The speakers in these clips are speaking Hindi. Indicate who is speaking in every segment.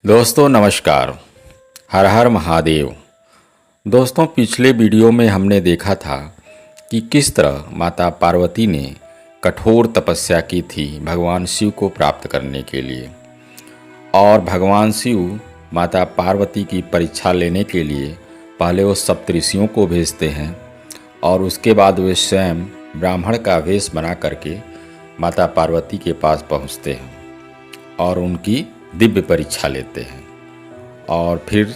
Speaker 1: दोस्तों नमस्कार। हर हर महादेव। दोस्तों पिछले वीडियो में हमने देखा था कि किस तरह माता पार्वती ने कठोर तपस्या की थी भगवान शिव को प्राप्त करने के लिए, और भगवान शिव माता पार्वती की परीक्षा लेने के लिए पहले वो सप्तऋषियों को भेजते हैं और उसके बाद वे स्वयं ब्राह्मण का वेश बना करके माता पार्वती के पास पहुंचते हैं और उनकी दिव्य परीक्षा लेते हैं और फिर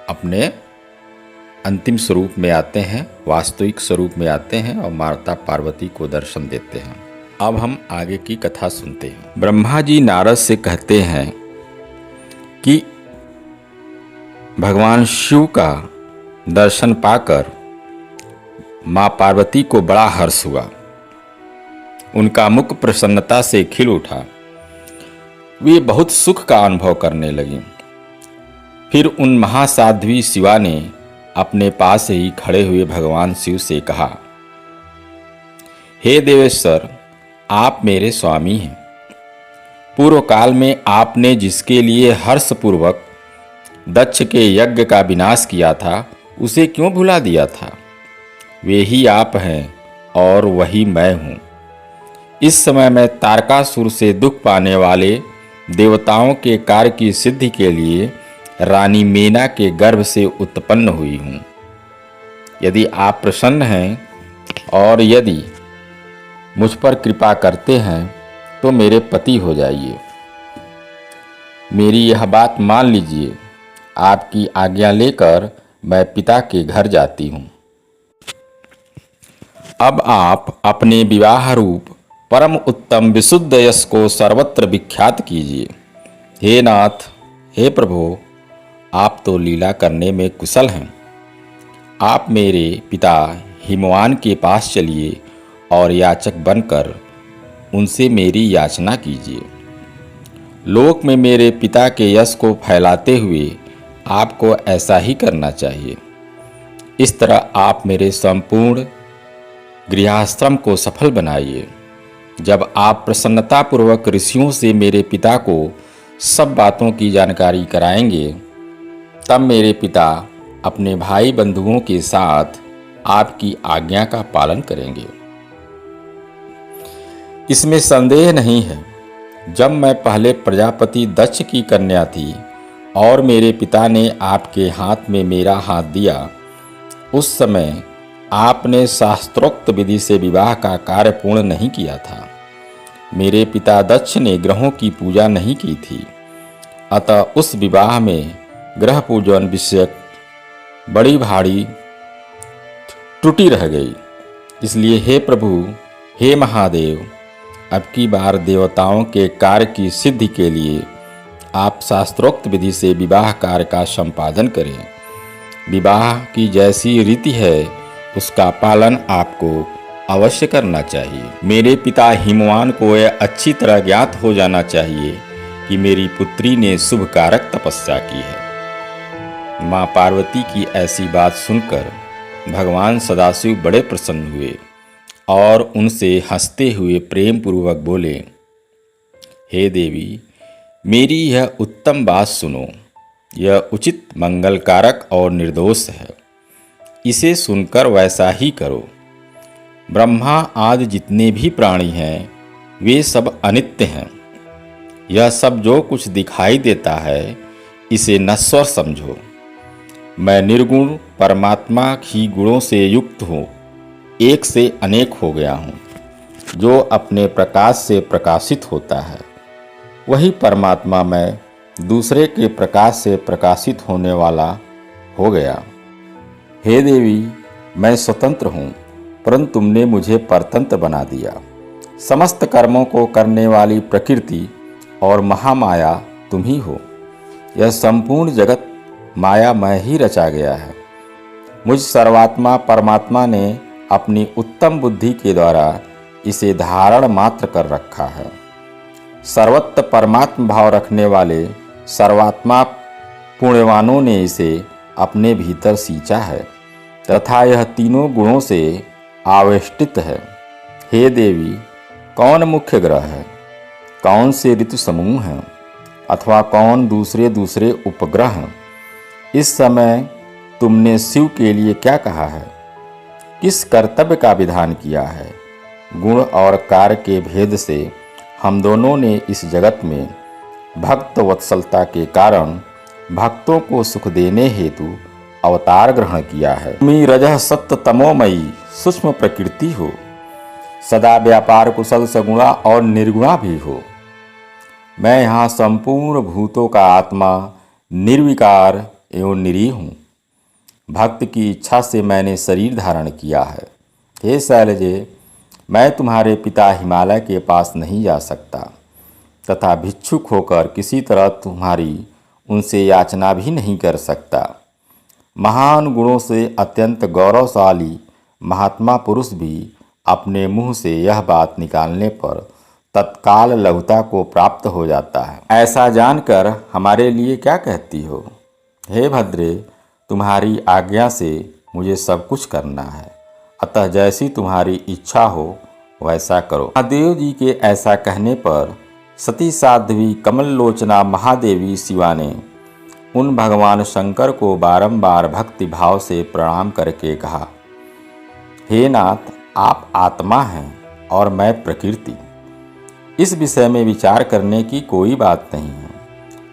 Speaker 1: अपने अंतिम स्वरूप में आते हैं, वास्तविक स्वरूप में आते हैं और माता पार्वती को दर्शन देते हैं। अब हम आगे की कथा सुनते हैं। ब्रह्मा जी नारद से कहते हैं कि भगवान शिव का दर्शन पाकर माँ पार्वती को बड़ा हर्ष हुआ। उनका मुख प्रसन्नता से खिल उठा। वे बहुत सुख का अनुभव करने लगी। फिर उन महासाध्वी शिवा ने अपने पास ही खड़े हुए भगवान शिव से कहा, हे देवेश्वर, आप मेरे स्वामी हैं। पूर्व काल में आपने जिसके लिए हर्षपूर्वक दक्ष के यज्ञ का विनाश किया था, उसे क्यों भुला दिया था? वे ही आप हैं और वही मैं हूँ। इस समय मैं तारकासुर से दुख पाने वाले देवताओं के कार्य की सिद्धि के लिए रानी मेना के गर्भ से उत्पन्न हुई हूँ। यदि आप प्रसन्न हैं और यदि मुझ पर कृपा करते हैं तो मेरे पति हो जाइए। मेरी यह बात मान लीजिए। आपकी आज्ञा लेकर मैं पिता के घर जाती हूँ। अब आप अपने विवाह रूप परम उत्तम विशुद्ध यश को सर्वत्र विख्यात कीजिए। हे नाथ, हे प्रभु, आप तो लीला करने में कुशल हैं। आप मेरे पिता हिमवान के पास चलिए और याचक बनकर उनसे मेरी याचना कीजिए। लोक में मेरे पिता के यश को फैलाते हुए आपको ऐसा ही करना चाहिए। इस तरह आप मेरे संपूर्ण गृहस्थाश्रम को सफल बनाइए। जब आप प्रसन्नतापूर्वक ऋषियों से मेरे पिता को सब बातों की जानकारी कराएंगे, तब मेरे पिता अपने भाई बंधुओं के साथ आपकी आज्ञा का पालन करेंगे। इसमें संदेह नहीं है। जब मैं पहले प्रजापति दक्ष की कन्या थी और मेरे पिता ने आपके हाथ में मेरा हाथ दिया, उस समय आपने शास्त्रोक्त विधि से विवाह का कार्य पूर्ण नहीं किया था। मेरे पिता दक्ष ने ग्रहों की पूजा नहीं की थी, अतः उस विवाह में ग्रह पूजन विषयक बड़ी भारी त्रुटि रह गई। इसलिए हे प्रभु, हे महादेव, अब की बार देवताओं के कार्य की सिद्धि के लिए आप शास्त्रोक्त विधि से विवाह कार्य का संपादन करें। विवाह की जैसी रीति है उसका पालन आपको अवश्य करना चाहिए। मेरे पिता हिमवान को यह अच्छी तरह ज्ञात हो जाना चाहिए कि मेरी पुत्री ने शुभ कारक तपस्या की है। माँ पार्वती की ऐसी बात सुनकर भगवान सदाशिव बड़े प्रसन्न हुए और उनसे हंसते हुए प्रेम पूर्वक बोले, हे देवी, मेरी यह उत्तम बात सुनो। यह उचित मंगलकारक और निर्दोष है। इसे सुनकर वैसा ही करो। ब्रह्मा आदि जितने भी प्राणी हैं वे सब अनित्य हैं। यह सब जो कुछ दिखाई देता है इसे नश्वर समझो। मैं निर्गुण परमात्मा ही गुणों से युक्त हूँ, एक से अनेक हो गया हूँ। जो अपने प्रकाश से प्रकाशित होता है वही परमात्मा मैं दूसरे के प्रकाश से प्रकाशित होने वाला हो गया। हे देवी, मैं स्वतंत्र हूँ, परंतु तुमने मुझे परतंत्र बना दिया। समस्त कर्मों को करने वाली प्रकृति और महामाया तुम ही हो। यह संपूर्ण जगत मायामय ही रचा गया है। मुझ सर्वात्मा परमात्मा ने अपनी उत्तम बुद्धि के द्वारा इसे धारण मात्र कर रखा है। सर्वत्र परमात्म भाव रखने वाले सर्वात्मा पुण्यवानों ने इसे अपने भीतर सींचा है तथा यह तीनों गुणों से आवेष्टित है। हे देवी, कौन मुख्य ग्रह है? कौन से ऋतु समूह हैं? अथवा कौन दूसरे दूसरे उपग्रह। इस समय तुमने शिव के लिए क्या कहा है, किस कर्तव्य का विधान किया है। गुण और कार्य के भेद से हम दोनों ने इस जगत में भक्त वत्सलता के कारण भक्तों को सुख देने हेतु अवतार ग्रहण किया है। तुम रजः सत्य तमोमयी सूक्ष्म प्रकृति हो, सदा व्यापार कुशल सगुणा और निर्गुणा भी हो। मैं यहाँ संपूर्ण भूतों का आत्मा निर्विकार एवं निरीह हूँ। भक्त की इच्छा से मैंने शरीर धारण किया है। हे शैलजे, मैं तुम्हारे पिता हिमालय के पास नहीं जा सकता तथा भिक्षुक होकर किसी तरह तुम्हारी उनसे याचना भी नहीं कर सकता। महान गुणों से अत्यंत गौरवशाली महात्मा पुरुष भी अपने मुंह से यह बात निकालने पर तत्काल लघुता को प्राप्त हो जाता है। ऐसा जानकर हमारे लिए क्या कहती हो। हे भद्रे, तुम्हारी आज्ञा से मुझे सब कुछ करना है, अतः जैसी तुम्हारी इच्छा हो वैसा करो। महादेव जी के ऐसा कहने पर सती साध्वी कमल लोचना महादेवी शिवा ने उन भगवान शंकर को बारंबार भक्ति भाव से प्रणाम करके कहा, हे नाथ, आप आत्मा हैं और मैं प्रकृति। इस विषय में विचार करने की कोई बात नहीं है।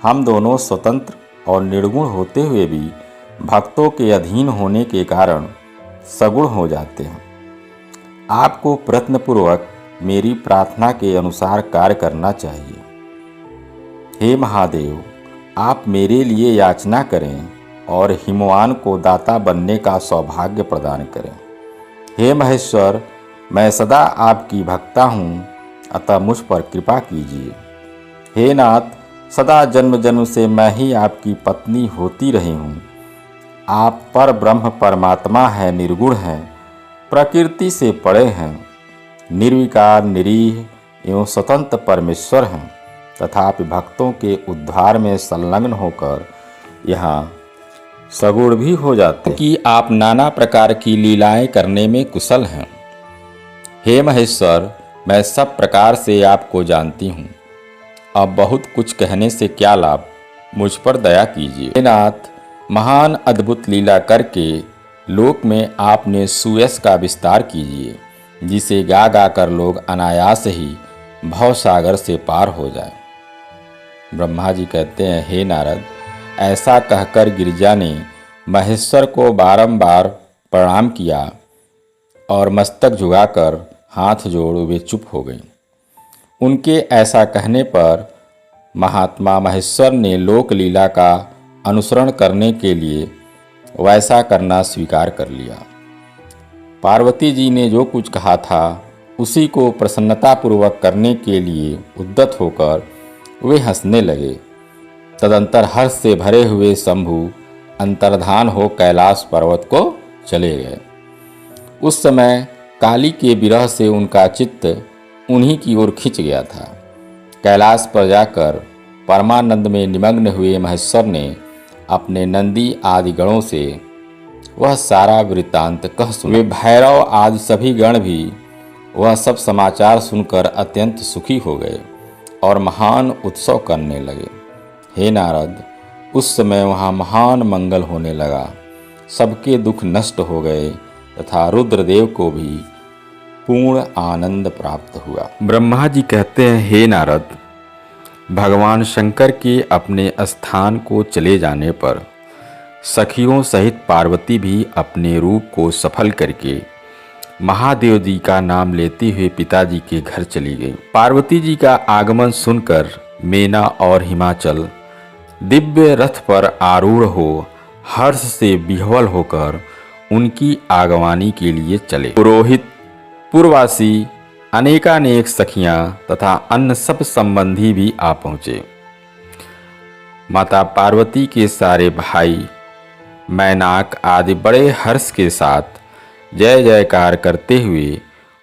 Speaker 1: हम दोनों स्वतंत्र और निर्गुण होते हुए भी भक्तों के अधीन होने के कारण सगुण हो जाते हैं। आपको प्रयत्नपूर्वक मेरी प्रार्थना के अनुसार कार्य करना चाहिए। हे महादेव, आप मेरे लिए याचना करें और हिमवान को दाता बनने का सौभाग्य प्रदान करें। हे महेश्वर, मैं सदा आपकी भक्ता हूँ, अतः मुझ पर कृपा कीजिए। हे नाथ, सदा जन्म जन्म से मैं ही आपकी पत्नी होती रही हूँ। आप पर ब्रह्म परमात्मा है, निर्गुण हैं, प्रकृति से परे हैं, निर्विकार निरीह एवं स्वतंत्र परमेश्वर हैं, तथापि भक्तों के उद्धार में संलग्न होकर यहाँ सगुण भी हो जाते कि आप नाना प्रकार की लीलाएं करने में कुशल हैं। हे महेश्वर, मैं सब प्रकार से आपको जानती हूँ। अब बहुत कुछ कहने से क्या लाभ, मुझ पर दया कीजिए। हे नाथ, महान अद्भुत लीला करके लोक में आपने सुयश का विस्तार कीजिए, जिसे गा गा कर लोग अनायास ही भवसागर से पार हो जाए। ब्रह्मा जी कहते हैं, हे नारद, ऐसा कहकर गिरिजा ने महेश्वर को बारंबार प्रणाम किया और मस्तक झुकाकर हाथ जोड़ वे चुप हो गईं। उनके ऐसा कहने पर महात्मा महेश्वर ने लोक लीला का अनुसरण करने के लिए वैसा करना स्वीकार कर लिया। पार्वती जी ने जो कुछ कहा था उसी को प्रसन्नतापूर्वक करने के लिए उद्यत होकर वे हंसने लगे। तदंतर हर्ष से भरे हुए शंभु अंतर्धान हो कैलाश पर्वत को चले गए। उस समय काली के विरह से उनका चित्त उन्हीं की ओर खिंच गया था। कैलाश पर जाकर परमानंद में निमग्न हुए महेश्वर ने अपने नंदी आदि गणों से वह सारा वृत्तांत कह सुना। वे भैरव आदि सभी गण भी वह सब समाचार सुनकर अत्यंत सुखी हो गए और महान उत्सव करने लगे। हे नारद, उस समय वहाँ महान मंगल होने लगा। सबके दुख नष्ट हो गए तथा रुद्रदेव को भी पूर्ण आनंद प्राप्त हुआ। ब्रह्मा जी कहते हैं, हे नारद, भगवान शंकर के अपने स्थान को चले जाने पर सखियों सहित पार्वती भी अपने रूप को सफल करके महादेव जी का नाम लेते हुए पिताजी के घर चली गई। पार्वती जी का आगमन सुनकर मेना और हिमाचल दिव्य रथ पर आरूढ़ हो हर्ष से विह्वल होकर उनकी आगवानी के लिए चले। पुरोहित, पूर्ववासी, अनेकानेक सखियां तथा अन्य सब संबंधी भी आ पहुँचे। माता पार्वती के सारे भाई मैनाक आदि बड़े हर्ष के साथ जय जयकार करते हुए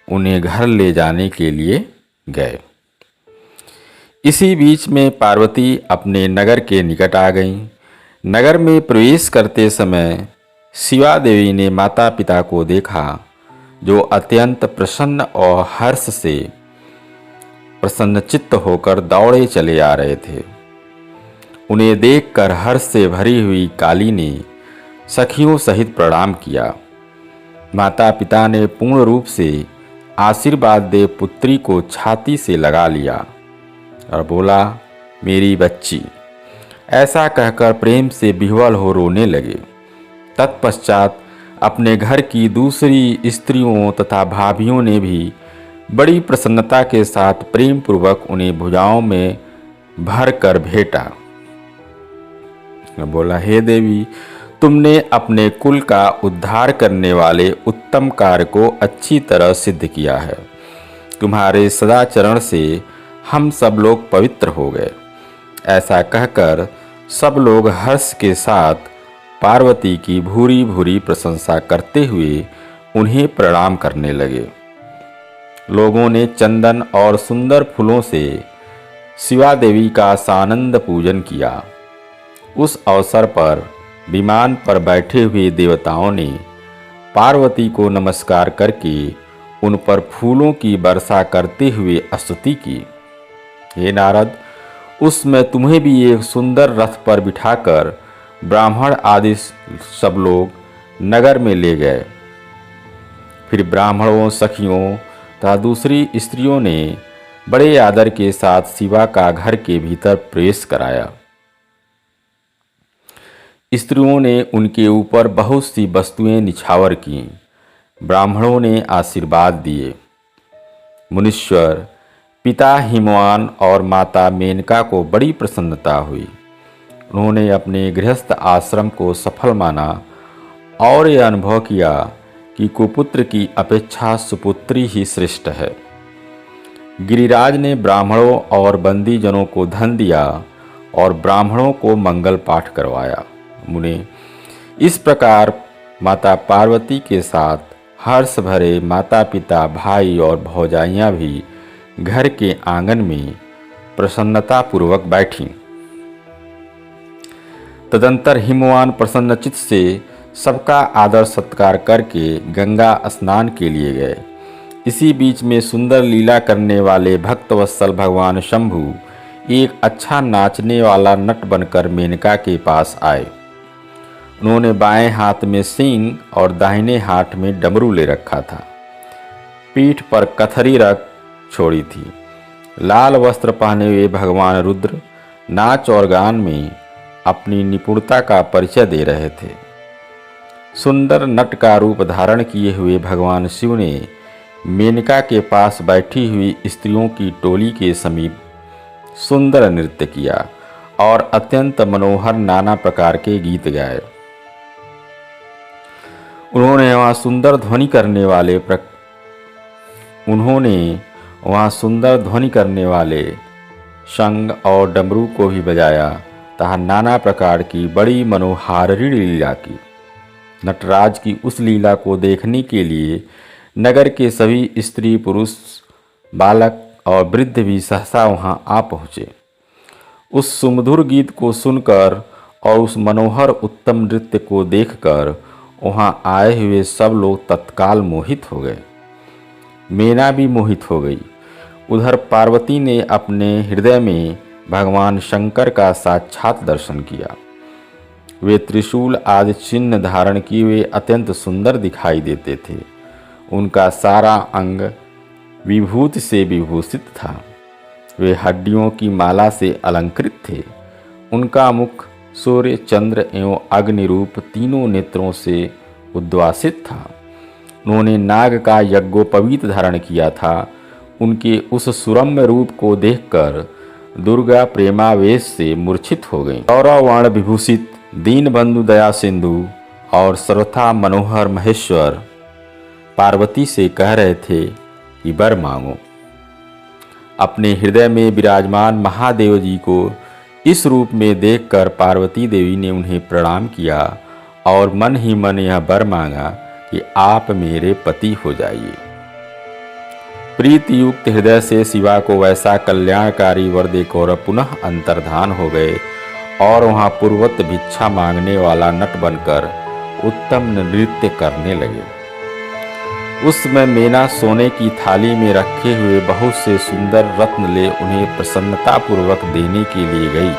Speaker 1: उन्हें घर ले जाने के लिए गए। इसी बीच में पार्वती अपने नगर के निकट आ गईं। नगर में प्रवेश करते समय शिवा देवी ने माता पिता को देखा, जो अत्यंत प्रसन्न और हर्ष से प्रसन्नचित्त होकर दौड़े चले आ रहे थे। उन्हें देखकर हर्ष से भरी हुई काली ने सखियों सहित प्रणाम किया। माता पिता ने पूर्ण रूप से आशीर्वाद दे पुत्री को छाती से लगा लिया और बोला, मेरी बच्ची। ऐसा कहकर प्रेम से विह्वल हो रोने लगे। तत्पश्चात अपने घर की दूसरी स्त्रियों तथा भाभियों ने भी बड़ी प्रसन्नता के साथ प्रेम पूर्वक उन्हें भुजाओं में भर कर भेटा। बोला, हे देवी, तुमने अपने कुल का उद्धार करने वाले उत्तम कार्य को अच्छी तरह सिद्ध किया है। तुम्हारे सदाचरण से हम सब लोग पवित्र हो गए। ऐसा कहकर सब लोग हर्ष के साथ पार्वती की भूरी भूरी प्रशंसा करते हुए उन्हें प्रणाम करने लगे। लोगों ने चंदन और सुंदर फूलों से शिवा देवी का सानंद पूजन किया। उस अवसर पर विमान पर बैठे हुए देवताओं ने पार्वती को नमस्कार करके उन पर फूलों की वर्षा करते हुए स्तुति की। हे नारद, उसमें तुम्हें भी एक सुंदर रथ पर बिठाकर ब्राह्मण आदि सब लोग नगर में ले गए। फिर ब्राह्मणों, सखियों तथा दूसरी स्त्रियों ने बड़े आदर के साथ शिवा का घर के भीतर प्रवेश कराया। स्त्रियों ने उनके ऊपर बहुत सी वस्तुएं निछावर की। ब्राह्मणों ने आशीर्वाद दिए। मुनीश्वर पिता हिमवान और माता मेनका को बड़ी प्रसन्नता हुई। उन्होंने अपने गृहस्थ आश्रम को सफल माना और यह अनुभव किया कि कुपुत्र की अपेक्षा सुपुत्री ही श्रेष्ठ है। गिरिराज ने ब्राह्मणों और बंदीजनों को धन दिया और ब्राह्मणों को मंगल पाठ करवाया। मुने इस प्रकार माता पार्वती के साथ हर्ष भरे माता पिता, भाई और भौजाइयाँ भी घर के आंगन में प्रसन्नता पूर्वक बैठीं। तदंतर हिमवान प्रसन्नचित से सबका आदर सत्कार करके गंगा स्नान के लिए गए। इसी बीच में सुंदर लीला करने वाले भक्तवत्सल भगवान शंभु एक अच्छा नाचने वाला नट बनकर मेनका के पास आए। उन्होंने बाएं हाथ में सींग और दाहिने हाथ में डमरू ले रखा था। पीठ पर कथरी रख छोड़ी थी। लाल वस्त्र पहने हुए भगवान रुद्र नाच और गान में अपनी निपुणता का परिचय दे रहे थे। सुंदर नट का रूप धारण किए हुए भगवान शिव ने मेनका के पास बैठी हुई स्त्रियों की टोली के समीप सुंदर नृत्य किया और अत्यंत मनोहर नाना प्रकार के गीत गाए। उन्होंने वहाँ सुंदर ध्वनि करने वाले शंख और डमरू को भी बजाया तथा नाना प्रकार की बड़ी मनोहारिणी लीला की। नटराज की उस लीला को देखने के लिए नगर के सभी स्त्री, पुरुष, बालक और वृद्ध भी सहसा वहाँ आ पहुँचे। उस सुमधुर गीत को सुनकर और उस मनोहर उत्तम नृत्य को देखकर वहाँ आए हुए सब लोग तत्काल मोहित हो गए। मेना भी मोहित हो गई। उधर पार्वती ने अपने हृदय में भगवान शंकर का साक्षात दर्शन किया। वे त्रिशूल आदि चिन्ह धारण किए हुए अत्यंत सुंदर दिखाई देते थे। उनका सारा अंग विभूति से विभूषित था। वे हड्डियों की माला से अलंकृत थे। उनका मुख सूर्य, चंद्र एवं अग्नि रूप तीनों नेत्रों से उद्वासित था। उन्होंने नाग का यज्ञोपवीत धारण किया था। उनके उस सुरम्य रूप को देखकर दुर्गा प्रेमावेश से मूर्छित हो गई। गौरवर्ण विभूषित दीनबंधु दया सिंधु और सर्वथा मनोहर महेश्वर पार्वती से कह रहे थे कि वर मांगो। अपने हृदय में विराजमान महादेव जी को इस रूप में देखकर पार्वती देवी ने उन्हें प्रणाम किया और मन ही मन यह वर मांगा कि आप मेरे पति हो जाइए। प्रीति युक्त हृदय से शिवा को वैसा कल्याणकारी वर देकर पुनः अंतर्धान हो गए और वहाँ पूर्वत भिक्षा मांगने वाला नट बनकर उत्तम नृत्य करने लगे। उस समय मेना सोने की थाली में रखे हुए बहुत से सुंदर रत्न ले उन्हें प्रसन्नता पूर्वक देने के लिए गई।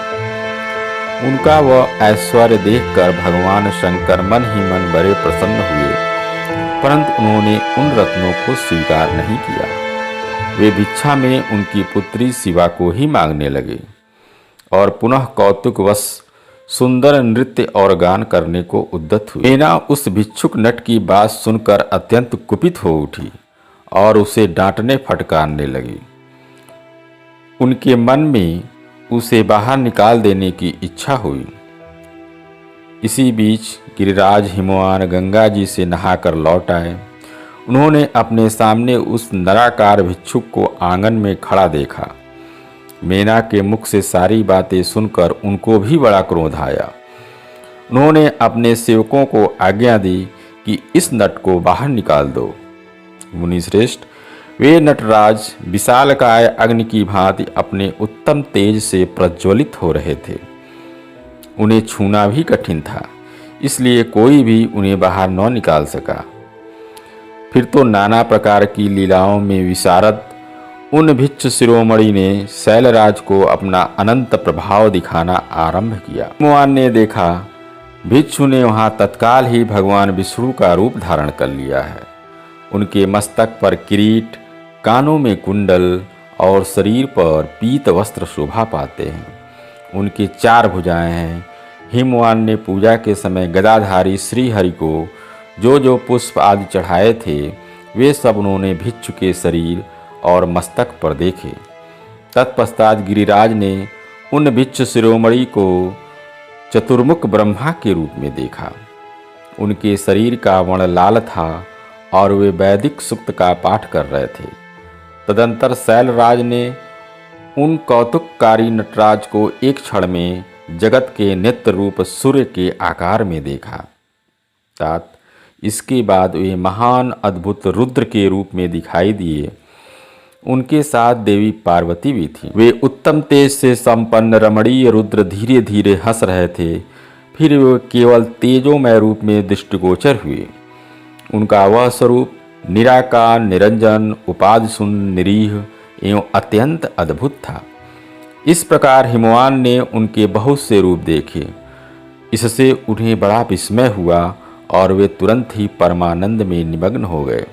Speaker 1: उनका वह ऐश्वर्य देखकर भगवान शंकर मन ही मन बड़े प्रसन्न हुए, परंतु उन्होंने उन रत्नों को स्वीकार नहीं किया। वे भिक्षा में उनकी पुत्री शिवा को ही मांगने लगे और पुनः कौतुकवश सुंदर नृत्य और गान करने को उद्यत हुए। मीना उस भिक्षुक नट की बात सुनकर अत्यंत कुपित हो उठी और उसे डांटने फटकारने लगी। उनके मन में उसे बाहर निकाल देने की इच्छा हुई। इसी बीच गिरिराज हिमवान गंगा जी से नहाकर लौट आए। उन्होंने अपने सामने उस नराकार भिक्षुक को आंगन में खड़ा देखा। मीना के मुख से सारी बातें सुनकर उनको भी बड़ा क्रोध आया। उन्होंने अपने सेवकों को आज्ञा दी कि इस नट को बाहर निकाल दो। मुनिश्रेष्ठ, वे नटराज विशालकाय अग्नि की भांति अपने उत्तम तेज से प्रज्वलित हो रहे थे। उन्हें छूना भी कठिन था, इसलिए कोई भी उन्हें बाहर न निकाल सका। फिर तो नाना प्रकार की लीलाओं में विशारद उन भिक्षु शिरोमणि ने शैलराज को अपना अनंत प्रभाव दिखाना आरंभ किया। हिमवान ने देखा भिक्षु ने वहां तत्काल ही भगवान विष्णु का रूप धारण कर लिया है। उनके मस्तक पर किरीट, कानों में कुंडल और शरीर पर पीत वस्त्र शोभा पाते हैं। उनकी 4 भुजाएं हैं। हिमवान ने पूजा के समय गदाधारी श्री हरि को जो जो पुष्प आदि चढ़ाए थे, वे सब उन्होंने भिक्षु के शरीर और मस्तक पर देखे। तत्पश्चात गिरिराज ने उन भिक्षु शिरोमणि को चतुर्मुख ब्रह्मा के रूप में देखा। उनके शरीर का वर्ण लाल था और वे वैदिक सूक्त का पाठ कर रहे थे। तदंतर शैलराज ने उन कौतुककारी नटराज को एक क्षण में जगत के नित्य रूप सूर्य के आकार में देखा। तात इसके बाद वे महान अद्भुत रुद्र के रूप में दिखाई दिए। उनके साथ देवी पार्वती भी थी। वे उत्तम तेज से संपन्न रमणीय रुद्र धीरे धीरे हंस रहे थे। फिर वे केवल तेजोमय रूप में दृष्टिगोचर हुए। उनका वह स्वरूप निराकार, निरंजन, उपाधि शून्य, निरीह एवं अत्यंत अद्भुत था। इस प्रकार हिमवान ने उनके बहुत से रूप देखे। इससे उन्हें बड़ा विस्मय हुआ और वे तुरंत ही परमानंद में निमग्न हो गए।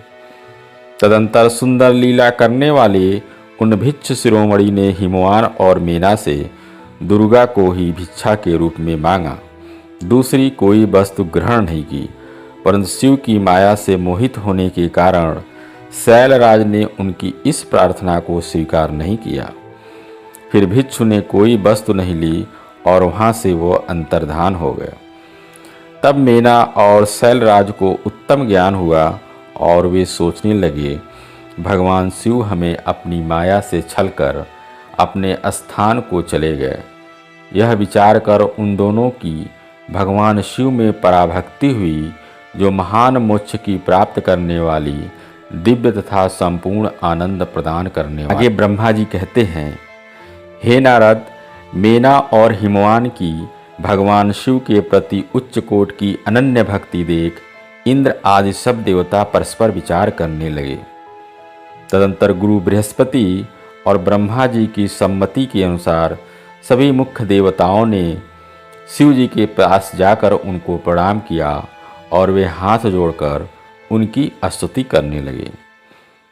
Speaker 1: तदंतर सुंदर लीला करने वाले उन भिक्षु शिरोमणि ने हिमवान और मीना से दुर्गा को ही भिक्षा के रूप में मांगा। दूसरी कोई वस्तु ग्रहण नहीं की, परंतु शिव की माया से मोहित होने के कारण शैलराज ने उनकी इस प्रार्थना को स्वीकार नहीं किया। फिर भिक्षु ने कोई वस्तु नहीं ली और वहाँ से वो अंतर्धान हो गए। तब मीना और शैलराज को उत्तम ज्ञान हुआ और वे सोचने लगे, भगवान शिव हमें अपनी माया से छलकर अपने स्थान को चले गए। यह विचार कर उन दोनों की भगवान शिव में पराभक्ति हुई, जो महान मोक्ष की प्राप्त करने वाली दिव्य तथा संपूर्ण आनंद प्रदान करने वाली। आगे ब्रह्मा जी कहते हैं, हे नारद, मीना और हिमवान की भगवान शिव के प्रति उच्च कोट की अनन्य भक्ति देख इंद्र आदि सब देवता परस्पर विचार करने लगे। तदंतर गुरु बृहस्पति और ब्रह्मा जी की सम्मति के अनुसार सभी मुख्य देवताओं ने शिव जी के पास जाकर उनको प्रणाम किया और वे हाथ जोड़कर उनकी स्तुति करने लगे।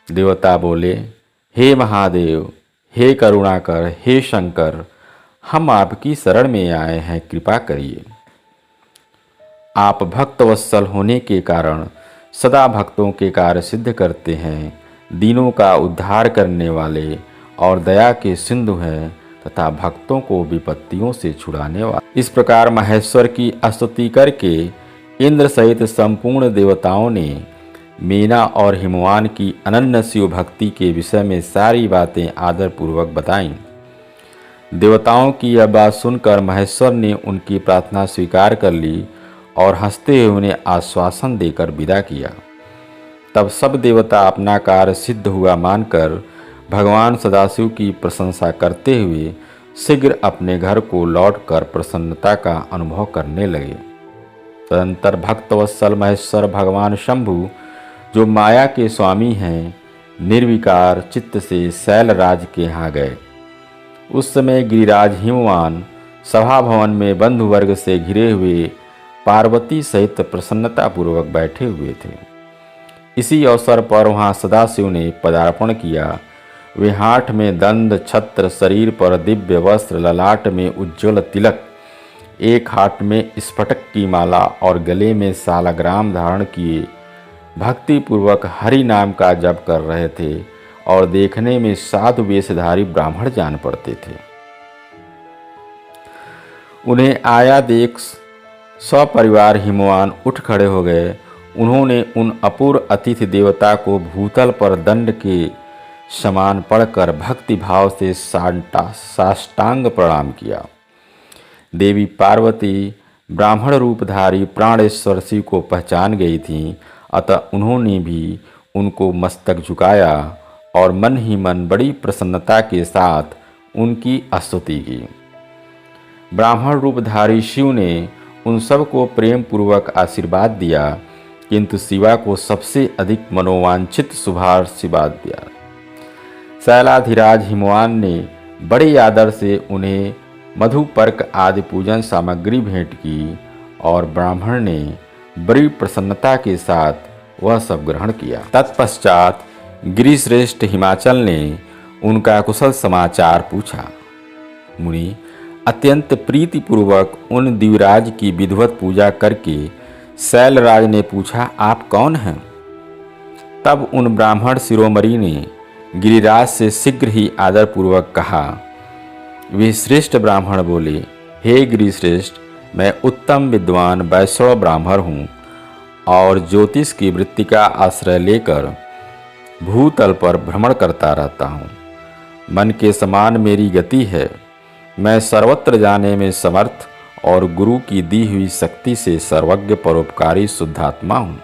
Speaker 1: देवता बोले, हे महादेव, हे करुणाकर, हे शंकर, हम आपकी शरण में आए हैं, कृपा करिए। आप भक्तवत्सल होने के कारण सदा भक्तों के कार्य सिद्ध करते हैं, दीनों का उद्धार करने वाले और दया के सिंधु हैं तथा भक्तों को विपत्तियों से छुड़ाने वाले। इस प्रकार महेश्वर की स्तुति करके इंद्र सहित संपूर्ण देवताओं ने मीना और हिमवान की अनन्य शिव भक्ति के विषय में सारी बातें आदरपूर्वक बताईं। देवताओं की यह बात सुनकर महेश्वर ने उनकी प्रार्थना स्वीकार कर ली और हंसते हुए उन्हें आश्वासन देकर विदा किया। तब सब देवता अपना कार्य सिद्ध हुआ मानकर भगवान सदाशिव की प्रशंसा करते हुए शीघ्र अपने घर को लौटकर प्रसन्नता का अनुभव करने लगे। तदंतर भक्तवत्सल महेश्वर भगवान शंभु, जो माया के स्वामी हैं, निर्विकार चित्त से शैलराज के यहाँ गए। उस समय गिरिराज हिमवान सभा भवन में बंधु वर्ग से घिरे हुए पार्वती सहित प्रसन्नतापूर्वक बैठे हुए थे। इसी अवसर पर वहां सदाशिव ने पदार्पण किया। वे हाथ में दंड छत्र, शरीर पर दिव्य वस्त्र, ललाट में उज्ज्वल तिलक, एक हाथ में स्फटिक की माला और गले में सालग्राम धारण किए भक्तिपूर्वक हरि नाम का जप कर रहे थे और देखने में साधु वेशधारी ब्राह्मण जान पड़ते थे। उन्हें आया देख सपरिवार हिमवान उठ खड़े हो गए। उन्होंने उन अपूर्व अतिथि देवता को भूतल पर दंड के समान पड़कर भक्ति भाव से साष्टांग प्रणाम किया। देवी पार्वती ब्राह्मण रूपधारी प्राणेश्वर शिव को पहचान गई थीं, अतः उन्होंने भी उनको मस्तक झुकाया और मन ही मन बड़ी प्रसन्नता के साथ उनकी स्तुति की। ब्राह्मण रूपधारी शिव ने उन सबको प्रेम पूर्वक आशीर्वाद दिया, किंतु शिवा को सबसे अधिक मनोवांछित शुभाशीर्वाद दिया। शैलाधिराज हिमवान ने बड़े आदर से उन्हें मधुपर्क आदि पूजन सामग्री भेंट की और ब्राह्मण ने बड़ी प्रसन्नता के साथ वह सब ग्रहण किया। तत्पश्चात गिरिश्रेष्ठ हिमाचल ने उनका कुशल समाचार पूछा। मुनि अत्यंत प्रीतिपूर्वक उन दिव्यराज की विधिवत पूजा करके शैलराज ने पूछा, आप कौन हैं? तब उन ब्राह्मण शिरोमणि ने गिरिराज से शीघ्र ही आदरपूर्वक कहा। वे श्रेष्ठ ब्राह्मण बोले, हे गिरिश्रेष्ठ, मैं उत्तम विद्वान वैष्णव ब्राह्मण हूँ और ज्योतिष की वृत्ति का आश्रय लेकर भूतल पर भ्रमण करता रहता हूँ। मन के समान मेरी गति है। मैं सर्वत्र जाने में समर्थ और गुरु की दी हुई शक्ति से सर्वज्ञ परोपकारी शुद्धात्मा हूँ।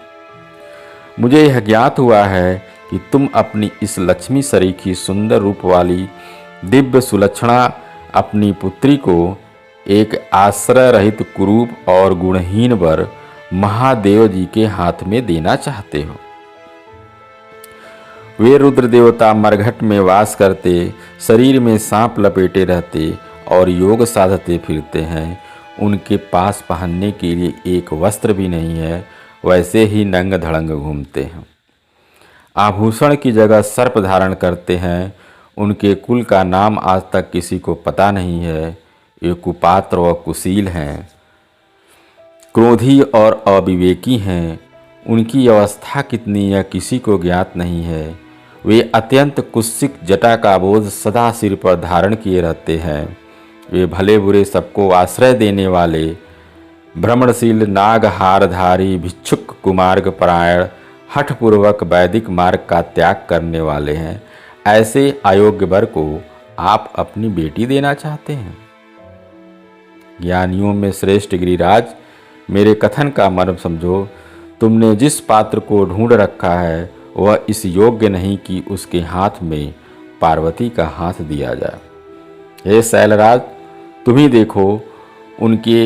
Speaker 1: मुझे यह ज्ञात हुआ है कि तुम अपनी इस लक्ष्मी सरीखी सुंदर रूप वाली दिव्य सुलक्षणा अपनी पुत्री को एक आश्रय रहित कुरूप और गुणहीन वर महादेव जी के हाथ में देना चाहते हो। वे रुद्र देवता मरघट में वास करते, शरीर में सांप लपेटे रहते और योग साधते फिरते हैं। उनके पास पहनने के लिए एक वस्त्र भी नहीं है, वैसे ही नंग धड़ंग घूमते हैं। आभूषण की जगह सर्प धारण करते हैं। उनके कुल का नाम आज तक किसी को पता नहीं है। ये कुपात्र व कुशील हैं, क्रोधी और अविवेकी हैं। उनकी अवस्था कितनी यह किसी को ज्ञात नहीं है। वे अत्यंत कुत्सित जटा का बोझ सदा सिर पर धारण किए रहते हैं। वे भले बुरे सबको आश्रय देने वाले, भ्रमणशील, नागहारधारी, भिक्षुक, कुमार्ग परायण, हठपूर्वक वैदिक मार्ग का त्याग करने वाले हैं। ऐसे अयोग्य वर को आप अपनी बेटी देना चाहते हैं? ज्ञानियों में श्रेष्ठ गिरिराज, मेरे कथन का मर्म समझो। तुमने जिस पात्र को ढूंढ रखा है वह इस योग्य नहीं कि उसके हाथ में पार्वती का हाथ दिया जाए। हे शैलराज, तुम ही देखो, उनके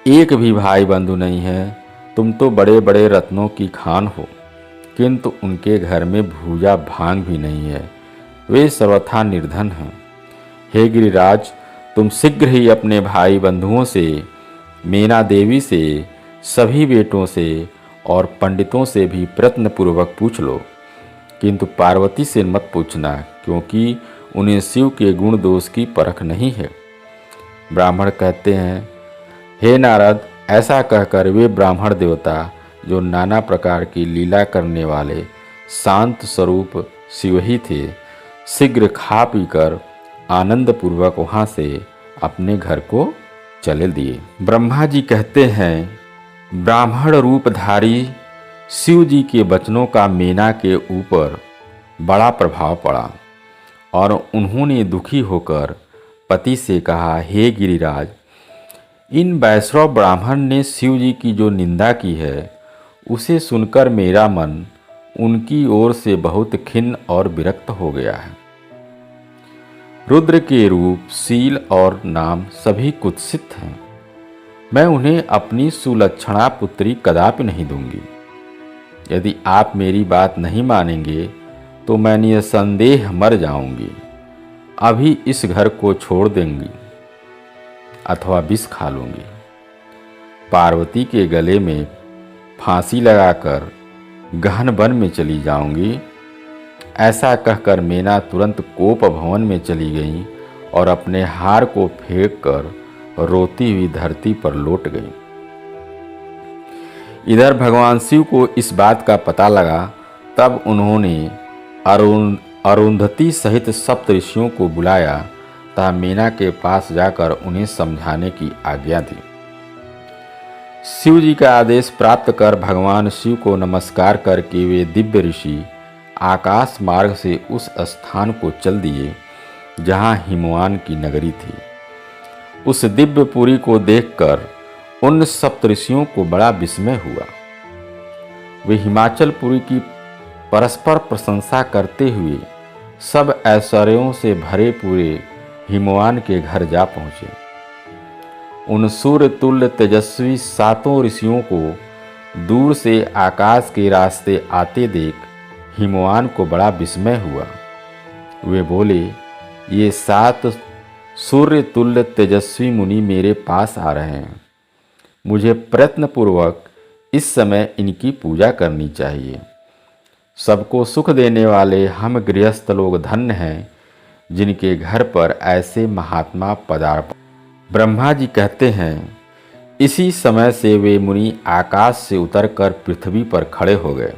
Speaker 1: एक भी भाई बंधु नहीं है। तुम तो बड़े बड़े रत्नों की खान हो, किंतु उनके घर में भूजा भांग भी नहीं है। वे सर्वथा निर्धन हैं। हे गिरिराज, तुम शीघ्र ही अपने भाई बंधुओं से, मीना देवी से, सभी बेटों से और पंडितों से भी प्रयत्नपूर्वक पूछ लो, किंतु पार्वती से मत पूछना, क्योंकि उन्हें शिव के गुण दोष की परख नहीं है। ब्राह्मण कहते हैं, हे नारद, ऐसा कहकर वे ब्राह्मण देवता जो नाना प्रकार की लीला करने वाले शांत स्वरूप शिव ही थे, शीघ्र खा पीकर आनंदपूर्वक वहाँ से अपने घर को चले दिए। ब्रह्मा जी कहते हैं, ब्राह्मण रूपधारी शिव जी के वचनों का मीना के ऊपर बड़ा प्रभाव पड़ा और उन्होंने दुखी होकर पति से कहा, हे गिरिराज, इन वैष्णव ब्राह्मण ने शिव जी की जो निंदा की है उसे सुनकर मेरा मन उनकी ओर से बहुत खिन्न और विरक्त हो गया है। रुद्र के रूप, शील और नाम सभी कुत्सित हैं। मैं उन्हें अपनी सुलक्षणा पुत्री कदापि नहीं दूंगी। यदि आप मेरी बात नहीं मानेंगे तो मैं निसंदेह मर जाऊंगी। अभी इस घर को छोड़ देंगी। अथवा विष खा लूंगी। पार्वती के गले में फांसी लगाकर गहन वन में चली जाऊंगी। ऐसा कहकर मीना तुरंत कोप भवन में चली गई और अपने हार को फेंक कर रोती हुई धरती पर लौट गई। इधर भगवान शिव को इस बात का पता लगा। तब उन्होंने अरुंधति सहित सप्त ऋषियों को बुलाया तथा मीना के पास जाकर उन्हें समझाने की आज्ञा दी। शिव जी का आदेश प्राप्त कर भगवान शिव को नमस्कार करके वे दिव्य ऋषि आकाश मार्ग से उस स्थान को चल दिए जहाँ हिमवान की नगरी थी। उस दिव्य पुरी को देखकर उन सप्तऋषियों को बड़ा विस्मय हुआ। वे हिमाचल पुरी की परस्पर प्रशंसा करते हुए सब ऐश्वर्यों से भरे पूरे हिमवान के घर जा पहुँचे। उन सूर्य तुल्य तेजस्वी सातों ऋषियों को दूर से आकाश के रास्ते आते देख हिमवान को बड़ा विस्मय हुआ। वे बोले, ये 7 सूर्य तुल्य तेजस्वी मुनि मेरे पास आ रहे हैं। मुझे प्रयत्नपूर्वक इस समय इनकी पूजा करनी चाहिए। सबको सुख देने वाले हम गृहस्थ लोग धन्य हैं जिनके घर पर ऐसे महात्मा पधार। ब्रह्मा जी कहते हैं, इसी समय से वे मुनि आकाश से उतरकर पृथ्वी पर खड़े हो गए।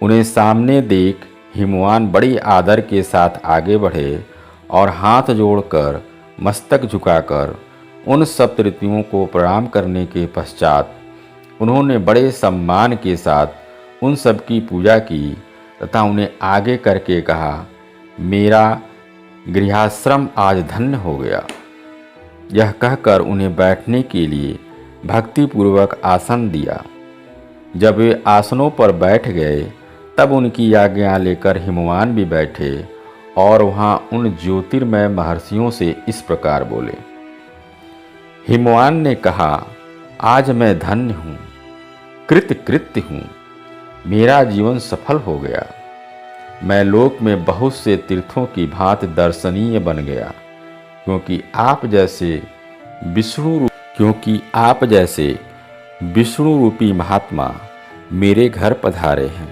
Speaker 1: उन्हें सामने देख हिमवान बड़ी आदर के साथ आगे बढ़े और हाथ जोड़कर मस्तक झुकाकर उन सप्तऋषियों को प्रणाम करने के पश्चात उन्होंने बड़े सम्मान के साथ उन सब की पूजा की तथा उन्हें आगे करके कहा, मेरा गृहाश्रम आज धन्य हो गया। यह कहकर उन्हें बैठने के लिए भक्तिपूर्वक आसन दिया। जब वे आसनों पर बैठ गए तब उनकी आज्ञा लेकर हिमवान भी बैठे और वहाँ उन ज्योतिर्मय महर्षियों से इस प्रकार बोले। हिमवान ने कहा, आज मैं धन्य हूँ, कृतकृत्य हूँ, मेरा जीवन सफल हो गया। मैं लोक में बहुत से तीर्थों की भांति दर्शनीय बन गया, क्योंकि आप जैसे विष्णु रूपी महात्मा मेरे घर पधारे हैं।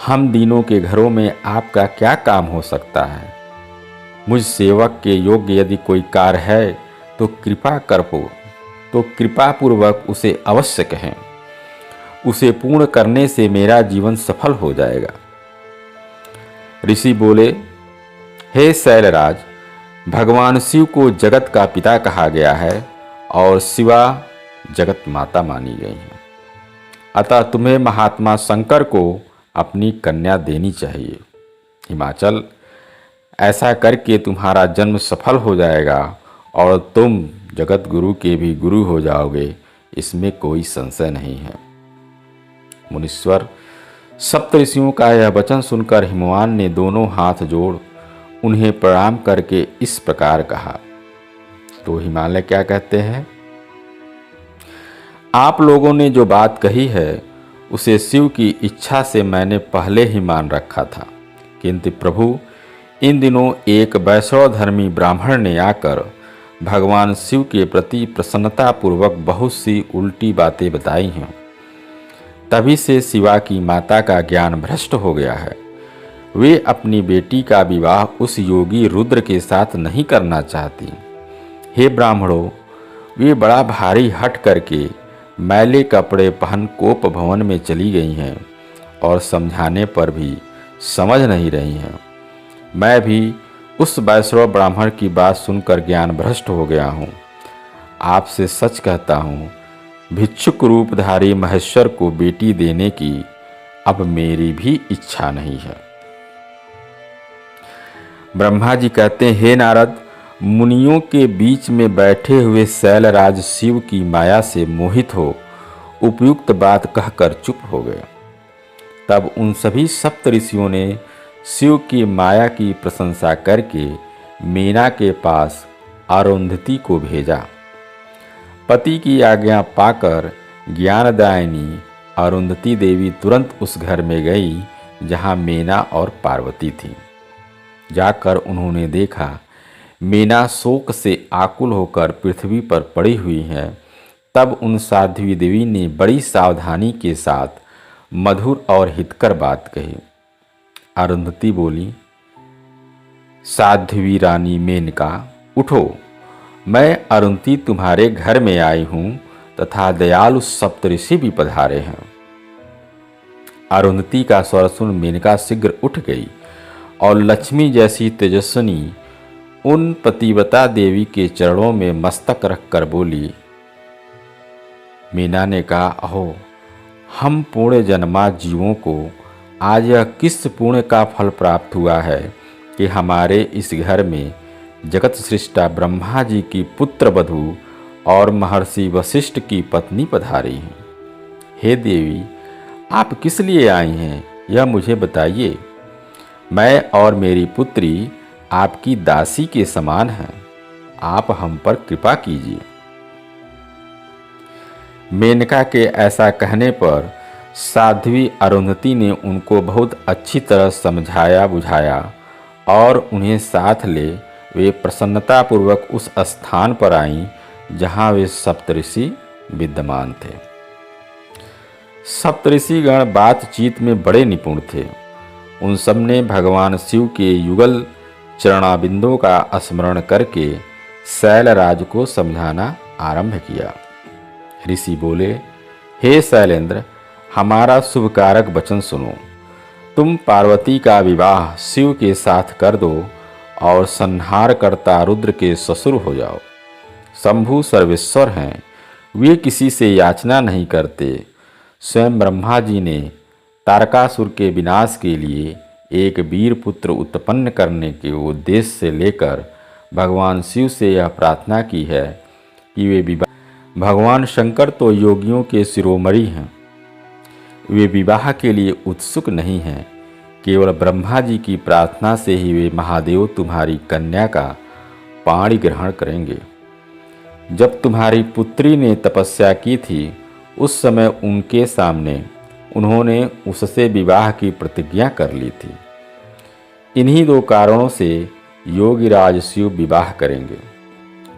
Speaker 1: हम दीनों के घरों में आपका क्या काम हो सकता है? मुझ सेवक के योग्य यदि कोई कार्य है तो कृपा पूर्वक उसे अवश्य कहें। उसे पूर्ण करने से मेरा जीवन सफल हो जाएगा। ऋषि बोले, हे शैलराज, भगवान शिव को जगत का पिता कहा गया है और शिवा जगत माता मानी गई है। अतः तुम्हें महात्मा शंकर को अपनी कन्या देनी चाहिए। हिमाचल, ऐसा करके तुम्हारा जन्म सफल हो जाएगा और तुम जगत गुरु के भी गुरु हो जाओगे, इसमें कोई संशय नहीं है। मुनीश्वर, सप्तऋषियों का यह वचन सुनकर हिमवान ने दोनों हाथ जोड़ उन्हें प्रणाम करके इस प्रकार कहा। तो हिमालय क्या कहते हैं? आप लोगों ने जो बात कही है उसे शिव की इच्छा से मैंने पहले ही मान रखा था, किंतु प्रभु, इन दिनों एक वैष्णवधर्मी ब्राह्मण ने आकर भगवान शिव के प्रति प्रसन्नतापूर्वक बहुत सी उल्टी बातें बताई हैं। तभी से शिवा की माता का ज्ञान भ्रष्ट हो गया है। वे अपनी बेटी का विवाह उस योगी रुद्र के साथ नहीं करना चाहती। हे ब्राह्मणों, वे बड़ा भारी हट करके मैले कपड़े पहन कोप भवन में चली गई हैं और समझाने पर भी समझ नहीं रही हैं। मैं भी उस वैष्णव ब्राह्मण की बात सुनकर ज्ञान भ्रष्ट हो गया हूँ। आपसे सच कहता हूँ, भिक्षुक रूपधारी महेश्वर को बेटी देने की अब मेरी भी इच्छा नहीं है। ब्रह्मा जी कहते हैं, हे नारद, मुनियों के बीच में बैठे हुए शैलराज शिव की माया से मोहित हो उपयुक्त बात कहकर चुप हो गए। तब उन सभी सप्तऋषियों ने शिव की माया की प्रशंसा करके मीना के पास अरुंधति को भेजा। पति की आज्ञा पाकर ज्ञानदायिनी अरुंधति देवी तुरंत उस घर में गई जहाँ मीना और पार्वती थी। जाकर उन्होंने देखा मीना शोक से आकुल होकर पृथ्वी पर पड़ी हुई हैं, तब उन साध्वी देवी ने बड़ी सावधानी के साथ मधुर और हितकर बात कही। अरुंधति बोली, साध्वी रानी मेनका, उठो, मैं अरुंधति तुम्हारे घर में आई हूं तथा दयालु सप्तऋषि भी पधारे हैं। अरुंधति का स्वर सुन मेनका शीघ्र उठ गई और लक्ष्मी जैसी तेजस्विनी उन पतिव्रता देवी के चरणों में मस्तक रखकर बोली। मीना ने कहा, अहो, हम पुण्य जन्मा जीवों को आज यह किस पुण्य का फल प्राप्त हुआ है कि हमारे इस घर में जगत सृष्टा ब्रह्मा जी की पुत्र वधू और महर्षि वशिष्ठ की पत्नी पधारी हैं। हे देवी, आप किस लिए आई हैं, यह मुझे बताइए। मैं और मेरी पुत्री आपकी दासी के समान हैं, आप हम पर कृपा कीजिए। मेनका के ऐसा कहने पर साध्वी अरुंधति ने उनको बहुत अच्छी तरह समझाया बुझाया और उन्हें साथ ले वे प्रसन्नतापूर्वक उस स्थान पर आईं जहाँ वे सप्तऋषि विद्यमान थे। सप्तऋषिगण बातचीत में बड़े निपुण थे। उन सब ने भगवान शिव के युगल चरणाबिंदों का स्मरण करके शैलराज को समझाना आरंभ किया। ऋषि बोले, हे शैलेंद्र, हमारा शुभकारक वचन सुनो। तुम पार्वती का विवाह शिव के साथ कर दो और संहारकर्ता रुद्र के ससुर हो जाओ। शंभु सर्वेश्वर हैं, वे किसी से याचना नहीं करते। स्वयं ब्रह्मा जी ने तारकासुर के विनाश के लिए एक वीर पुत्र उत्पन्न करने के उद्देश्य से लेकर भगवान शिव से यह प्रार्थना की है कि वे विवाह। भगवान शंकर तो योगियों के शिरोमणि हैं, वे विवाह के लिए उत्सुक नहीं हैं। केवल ब्रह्मा जी की प्रार्थना से ही वे महादेव तुम्हारी कन्या का पाणी ग्रहण करेंगे। जब तुम्हारी पुत्री ने तपस्या की थी उस समय उनके सामने उन्होंने उससे विवाह की प्रतिज्ञा कर ली थी। इन्हीं दो कारणों से योगीराज शिव विवाह करेंगे।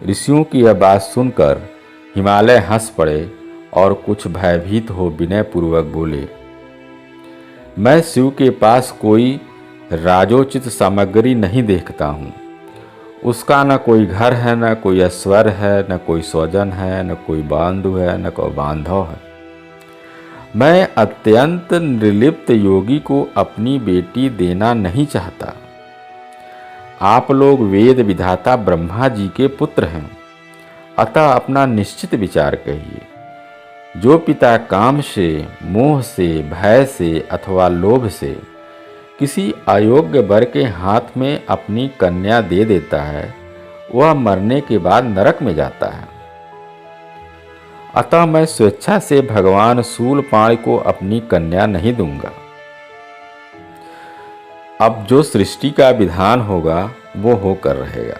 Speaker 1: ऋषियों की यह बात सुनकर हिमालय हंस पड़े और कुछ भयभीत हो विनयपूर्वक बोले, मैं शिव के पास कोई राजोचित सामग्री नहीं देखता हूँ। उसका न कोई घर है, न कोई ऐश्वर्य है, न कोई स्वजन है, न कोई बांधु है, न कोई बांधव है। मैं अत्यंत निर्लिप्त योगी को अपनी बेटी देना नहीं चाहता। आप लोग वेद विधाता ब्रह्मा जी के पुत्र हैं, अतः अपना निश्चित विचार कहिए। जो पिता काम से, मोह से, भय से अथवा लोभ से किसी अयोग्य वर के हाथ में अपनी कन्या दे देता है, वह मरने के बाद नरक में जाता है। अतः मैं स्वेच्छा से भगवान शूलपाण को अपनी कन्या नहीं दूंगा। अब जो सृष्टि का विधान होगा वो होकर रहेगा।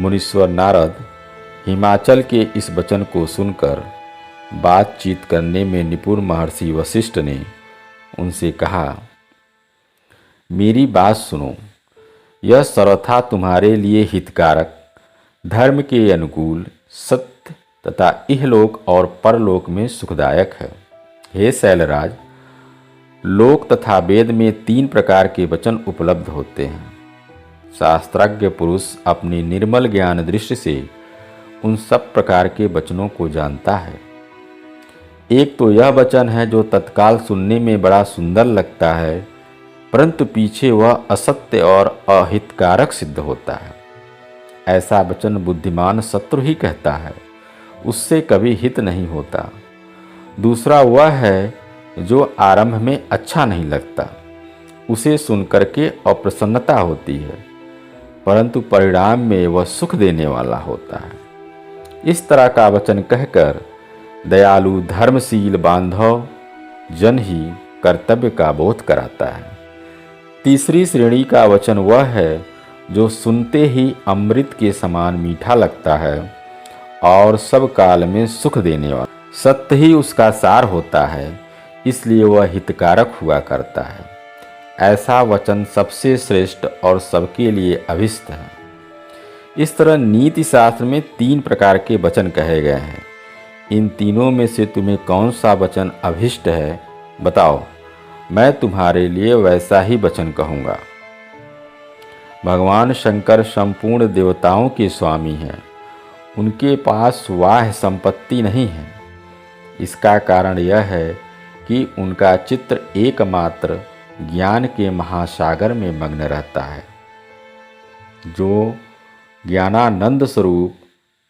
Speaker 1: मुनीश्वर नारद हिमाचल के इस वचन को सुनकर बातचीत करने में निपुण महर्षि वशिष्ठ ने उनसे कहा, मेरी बात सुनो। यह सर्वथा तुम्हारे लिए हितकारक, धर्म के अनुकूल, सत्य तथा इहलोक और परलोक में सुखदायक है। हे शैलराज, लोक तथा वेद में 3 प्रकार के वचन उपलब्ध होते हैं। शास्त्रज्ञ पुरुष अपनी निर्मल ज्ञान दृष्टि से उन सब प्रकार के वचनों को जानता है। एक तो यह वचन है जो तत्काल सुनने में बड़ा सुंदर लगता है, परंतु पीछे वह असत्य और अहितकारक सिद्ध होता है। ऐसा वचन बुद्धिमान शत्रु ही कहता है, उससे कभी हित नहीं होता। दूसरा वह है जो आरंभ में अच्छा नहीं लगता, उसे सुनकर के अप्रसन्नता होती है, परंतु परिणाम में वह सुख देने वाला होता है। इस तरह का वचन कहकर दयालु धर्मशील बांधव जन ही कर्तव्य का बोध कराता है। तीसरी श्रेणी का वचन वह है जो सुनते ही अमृत के समान मीठा लगता है और सब काल में सुख देने वाला। सत्य ही उसका सार होता है, इसलिए वह हितकारक हुआ करता है। ऐसा वचन सबसे श्रेष्ठ और सबके लिए अभिष्ट है। इस तरह नीति शास्त्र में 3 प्रकार के वचन कहे गए हैं। इन तीनों में से तुम्हें कौन सा वचन अभिष्ट है, बताओ, मैं तुम्हारे लिए वैसा ही वचन कहूँगा। भगवान शंकर संपूर्ण देवताओं के स्वामी हैं। उनके पास वाह्य संपत्ति नहीं है। इसका कारण यह है कि उनका चित्त एकमात्र ज्ञान के महासागर में मग्न रहता है, जो ज्ञानानंद स्वरूप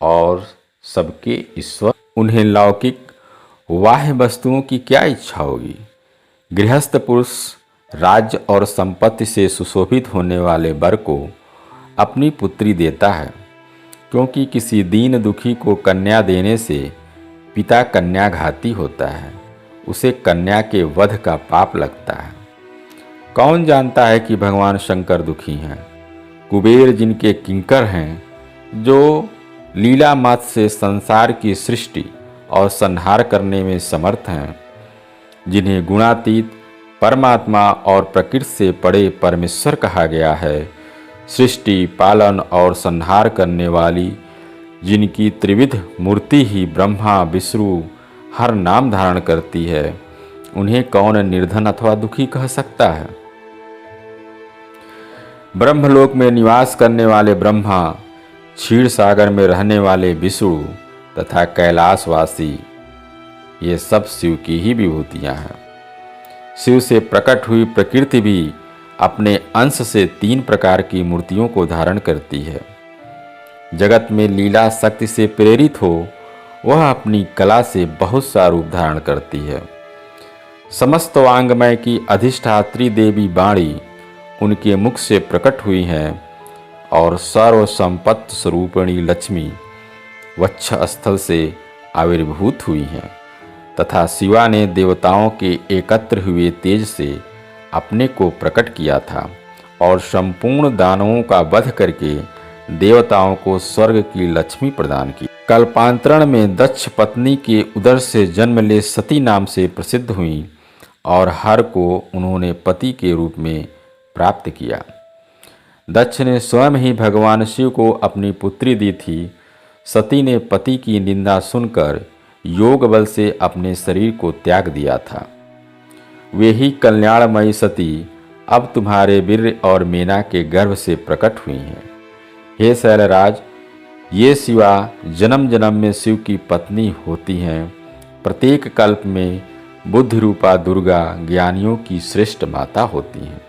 Speaker 1: और सबके ईश्वर। उन्हें लौकिक बाह्य वस्तुओं की क्या इच्छा होगी। गृहस्थ पुरुष राज्य और संपत्ति से सुशोभित होने वाले वर को अपनी पुत्री देता है, क्योंकि किसी दीन दुखी को कन्या देने से पिता कन्याघाती होता है, उसे कन्या के वध का पाप लगता है। कौन जानता है कि भगवान शंकर दुखी हैं। कुबेर जिनके किंकर हैं, जो लीला मात्र से संसार की सृष्टि और संहार करने में समर्थ हैं, जिन्हें गुणातीत परमात्मा और प्रकृति से परे परमेश्वर कहा गया है, सृष्टि पालन और संहार करने वाली जिनकी त्रिविध मूर्ति ही ब्रह्मा विष्णु हर नाम धारण करती है, उन्हें कौन निर्धन अथवा दुखी कह सकता है। ब्रह्मलोक में निवास करने वाले ब्रह्मा, क्षीर सागर में रहने वाले विष्णु तथा कैलाशवासी, ये सब शिव की ही विभूतियां हैं। शिव से प्रकट हुई प्रकृति भी अपने अंश से 3 प्रकार की मूर्तियों को धारण करती है। जगत में लीला शक्ति से प्रेरित हो, वह अपनी कला से बहुत सा रूप धारण करती है। समस्त वांग्मय की अधिष्ठात्री देवी वाणी उनके मुख से प्रकट हुई हैं और सर्व संपत्ति स्वरूपिणी लक्ष्मी वक्ष स्थल से आविर्भूत हुई हैं तथा शिवा ने देवताओं के एकत्र हुए तेज से अपने को प्रकट किया था और संपूर्ण दानवों का वध करके देवताओं को स्वर्ग की लक्ष्मी प्रदान की। कल्पांतरण में दक्ष पत्नी के उदर से जन्म ले सती नाम से प्रसिद्ध हुई और हर को उन्होंने पति के रूप में प्राप्त किया। दक्ष ने स्वयं ही भगवान शिव को अपनी पुत्री दी थी। सती ने पति की निंदा सुनकर योग बल से अपने शरीर को त्याग दिया था। वे ही कल्याणमयी सती अब तुम्हारे वीर्य और मेना के गर्भ से प्रकट हुई हैं। हे शैलराज, ये शिवा जन्म जन्म में शिव की पत्नी होती हैं। प्रत्येक कल्प में बुद्धि रूपा दुर्गा ज्ञानियों की श्रेष्ठ माता होती हैं।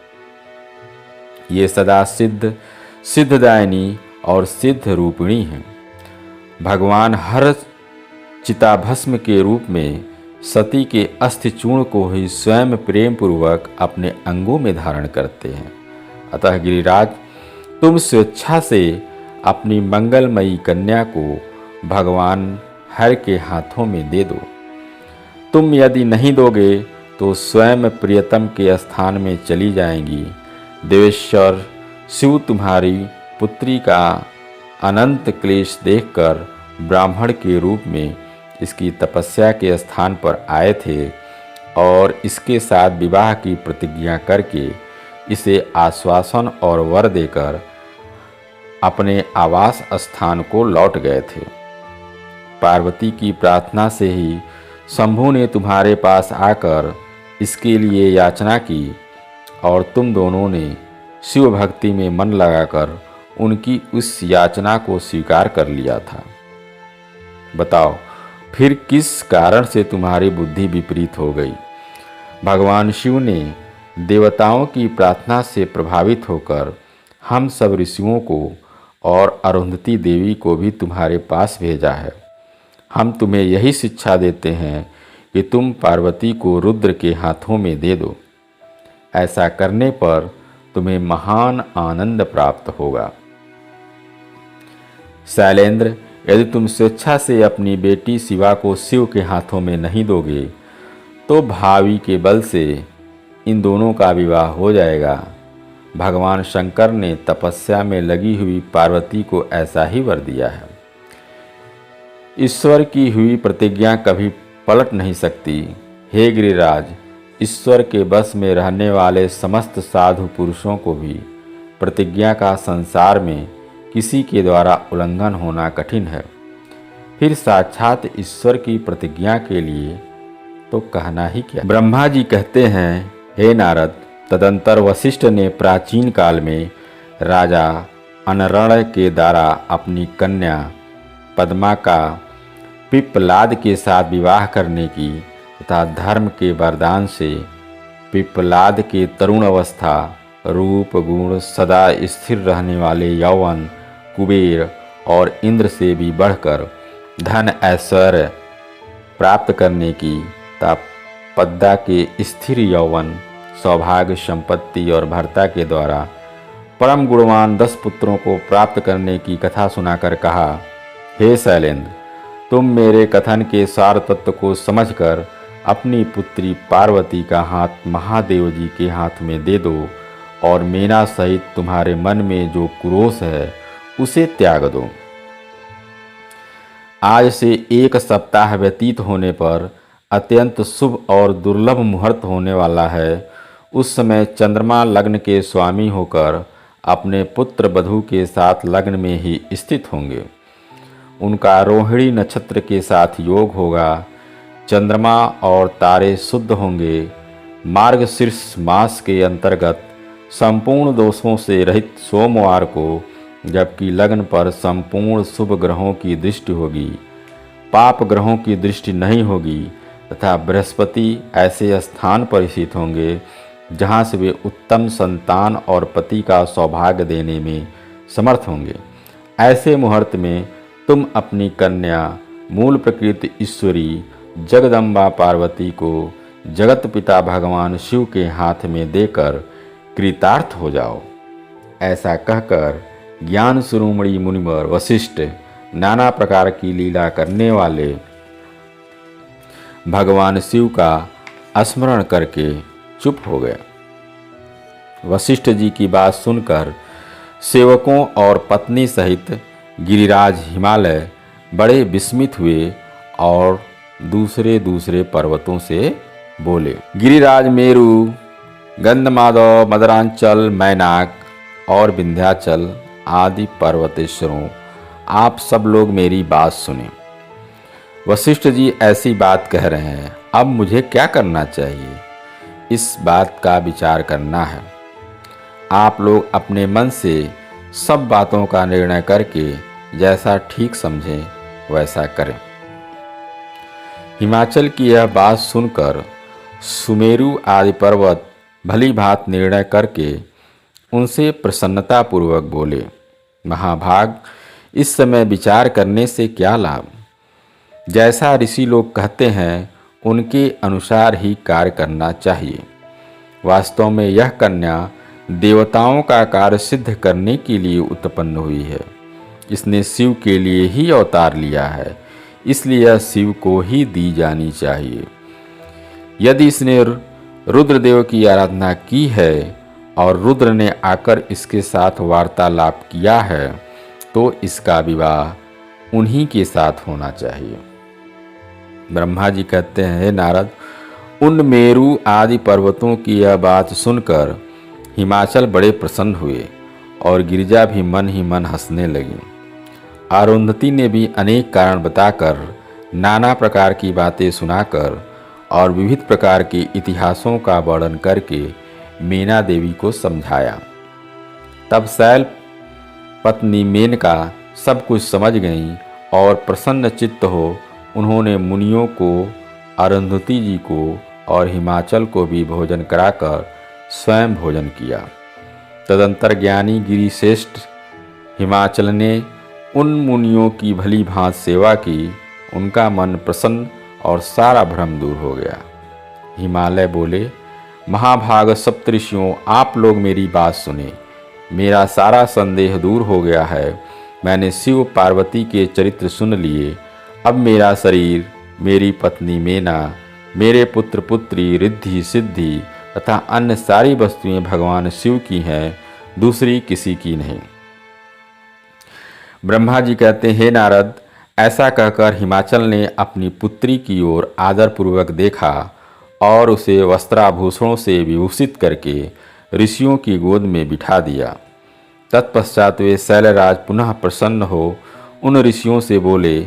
Speaker 1: ये सदा सिद्ध, सिद्धदायिनी और सिद्ध रूपिणी हैं। भगवान हर चिताभस्म के रूप में सती के अस्थि चूर्ण को ही स्वयं प्रेम पूर्वक अपने अंगों में धारण करते हैं। अतः गिरिराज, तुम स्वेच्छा से अपनी मंगलमयी कन्या को भगवान हर के हाथों में दे दो। तुम यदि नहीं दोगे तो स्वयं प्रियतम के स्थान में चली जाएंगी। देवेश्वर शिव तुम्हारी पुत्री का अनंत क्लेश देखकर ब्राह्मण के रूप में इसकी तपस्या के स्थान पर आए थे और इसके साथ विवाह की प्रतिज्ञा करके इसे आश्वासन और वर देकर अपने आवास स्थान को लौट गए थे। पार्वती की प्रार्थना से ही शंभु ने तुम्हारे पास आकर इसके लिए याचना की और तुम दोनों ने शिव भक्ति में मन लगाकर उनकी उस याचना को स्वीकार कर लिया था। बताओ, फिर किस कारण से तुम्हारी बुद्धि विपरीत हो गई। भगवान शिव ने देवताओं की प्रार्थना से प्रभावित होकर हम सब ऋषियों को और अरुंधति देवी को भी तुम्हारे पास भेजा है। हम तुम्हें यही शिक्षा देते हैं कि तुम पार्वती को रुद्र के हाथों में दे दो। ऐसा करने पर तुम्हें महान आनंद प्राप्त होगा। शैलेंद्र, यदि तुम स्वेच्छा से अपनी बेटी शिवा को शिव के हाथों में नहीं दोगे तो भावी के बल से इन दोनों का विवाह हो जाएगा। भगवान शंकर ने तपस्या में लगी हुई पार्वती को ऐसा ही वर दिया है। ईश्वर की हुई प्रतिज्ञा कभी पलट नहीं सकती। हे गिरिराज, ईश्वर के बस में रहने वाले समस्त साधु पुरुषों को भी प्रतिज्ञा का संसार में किसी के द्वारा उल्लंघन होना कठिन है, फिर साक्षात ईश्वर की प्रतिज्ञा के लिए तो कहना ही क्या। ब्रह्मा जी कहते हैं, हे नारद, तदंतर वशिष्ठ ने प्राचीन काल में राजा अनरण के द्वारा अपनी कन्या पद्मा का पिप्पलाद के साथ विवाह करने की तथा धर्म के वरदान से पिप्पलाद के तरुण अवस्था, रूप, गुण, सदा स्थिर रहने वाले यौवन, कुबेर और इंद्र से भी बढ़कर धन ऐश्वर्य प्राप्त करने की तथा पद्मा के स्थिर यौवन, सौभाग्य, संपत्ति और भर्ता के द्वारा परम गुणवान 10 पुत्रों को प्राप्त करने की कथा सुनाकर कहा, हे शैलेंद्र, तुम मेरे कथन के सार तत्व को समझकर अपनी पुत्री पार्वती का हाथ महादेव जी के हाथ में दे दो और मेना सहित तुम्हारे मन में जो क्रोध है उसे त्याग दो। आज से 1 सप्ताह व्यतीत होने पर अत्यंत शुभ और दुर्लभ मुहूर्त होने वाला है। उस समय चंद्रमा लग्न के स्वामी होकर अपने पुत्र वधू के साथ लग्न में ही स्थित होंगे। उनका रोहिणी नक्षत्र के साथ योग होगा। चंद्रमा और तारे शुद्ध होंगे। मार्गशीर्ष मास के अंतर्गत संपूर्ण दोषों से रहित सोमवार को, जबकि लग्न पर संपूर्ण शुभ ग्रहों की दृष्टि होगी, पाप ग्रहों की दृष्टि नहीं होगी तथा बृहस्पति ऐसे स्थान पर स्थित होंगे जहाँ से वे उत्तम संतान और पति का सौभाग्य देने में समर्थ होंगे। ऐसे मुहूर्त में तुम अपनी कन्या मूल प्रकृति ईश्वरी जगदम्बा पार्वती को जगत पिता भगवान शिव के हाथ में देकर कृतार्थ हो जाओ। ऐसा कहकर ज्ञान शिरोमणि मुनिवर वशिष्ठ नाना प्रकार की लीला करने वाले भगवान शिव का स्मरण करके चुप हो गया। वशिष्ठ जी की बात सुनकर सेवकों और पत्नी सहित गिरिराज हिमालय बड़े विस्मित हुए और दूसरे पर्वतों से बोले, गिरिराज मेरु, गंधमादव, मदरांचल, मैनाक और विंध्याचल आदि पर्वतेश्वरों, आप सब लोग मेरी बात सुने। वशिष्ठ जी ऐसी बात कह रहे हैं, अब मुझे क्या करना चाहिए, इस बात का विचार करना है। आप लोग अपने मन से सब बातों का निर्णय करके जैसा ठीक समझें वैसा करें। हिमाचल की यह बात सुनकर सुमेरु आदि पर्वत भली भांत निर्णय करके उनसे प्रसन्नतापूर्वक बोले, महाभाग, इस समय विचार करने से क्या लाभ। जैसा ऋषि लोग कहते हैं उनके अनुसार ही कार्य करना चाहिए। वास्तव में यह कन्या देवताओं का कार्य सिद्ध करने के लिए उत्पन्न हुई है। इसने शिव के लिए ही अवतार लिया है, इसलिए यह शिव को ही दी जानी चाहिए। यदि इसने रुद्रदेव की आराधना की है और रुद्र ने आकर इसके साथ वार्तालाप किया है तो इसका विवाह उन्हीं के साथ होना चाहिए। ब्रह्मा जी कहते हैं, हे नारद, उन मेरु आदि पर्वतों की यह बात सुनकर हिमाचल बड़े प्रसन्न हुए और गिरिजा भी मन ही मन हंसने लगी। अरुंधति ने भी अनेक कारण बताकर, नाना प्रकार की बातें सुनाकर और विविध प्रकार के इतिहासों का वर्णन करके मीना देवी को समझाया। तब शैल पत्नी मेनका सब कुछ समझ गईं और प्रसन्न चित्त हो उन्होंने मुनियों को, अरुंधति जी को और हिमाचल को भी भोजन कराकर स्वयं भोजन किया। तदंतर ज्ञानी गिरिश्रेष्ठ हिमाचल ने उन मुनियों की भली भांत सेवा की। उनका मन प्रसन्न और सारा भ्रम दूर हो गया। हिमालय बोले, महाभाग सप्तऋषियों, आप लोग मेरी बात सुने। मेरा सारा संदेह दूर हो गया है। मैंने शिव पार्वती के चरित्र सुन लिए। अब मेरा शरीर, मेरी पत्नी मेना, मेरे पुत्र पुत्री, रिद्धि सिद्धि तथा अन्य सारी वस्तुएं भगवान शिव की हैं, दूसरी किसी की नहीं। ब्रह्मा जी कहते हैं, हे नारद, ऐसा कहकर हिमाचल ने अपनी पुत्री की ओर आदरपूर्वक देखा और उसे वस्त्राभूषणों से विभूषित करके ऋषियों की गोद में बिठा दिया। तत्पश्चात वे शैलराज पुनः प्रसन्न हो उन ऋषियों से बोले,